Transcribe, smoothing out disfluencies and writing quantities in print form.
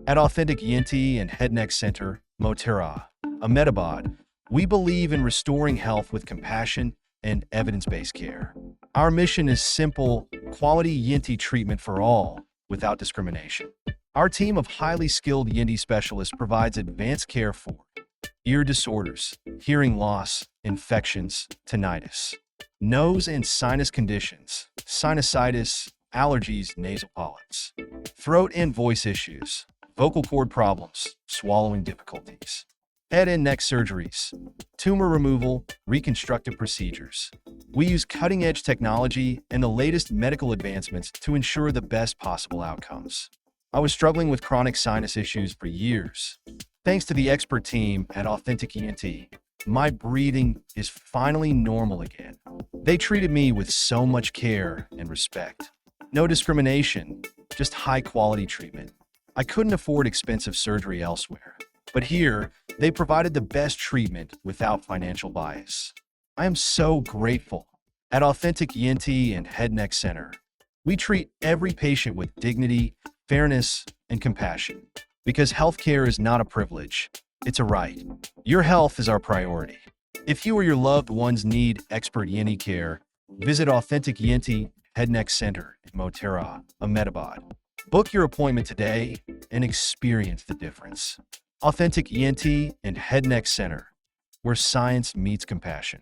At Authentic ENT and Head-Neck Centre, Motera, Ahmedabad, we believe in restoring health with compassion and evidence-based care. Our mission is simple: quality ENT treatment for all, without discrimination. Our team of highly skilled ENT specialists provides advanced care for ear disorders, hearing loss, infections, tinnitus, nose and sinus conditions, sinusitis, allergies, nasal polyps, throat and voice issues, vocal cord problems, swallowing difficulties, head and neck surgeries, tumor removal, reconstructive procedures. We use cutting-edge technology and the latest medical advancements to ensure the best possible outcomes. I was struggling with chronic sinus issues for years. Thanks to the expert team at Authentic ENT, my breathing is finally normal again. They treated me with so much care and respect. No discrimination, just high-quality treatment. I couldn't afford expensive surgery elsewhere, but here, they provided the best treatment without financial bias. I am so grateful. At Authentic ENT and Head-Neck Centre, we treat every patient with dignity, fairness, and compassion. Because healthcare is not a privilege, it's a right. Your health is our priority. If you or your loved ones need expert ENT care, visit Authentic ENT Head-Neck Centre in Motera, Ahmedabad. Book your appointment today and experience the difference. Authentic ENT and Head-Neck Centre, where science meets compassion.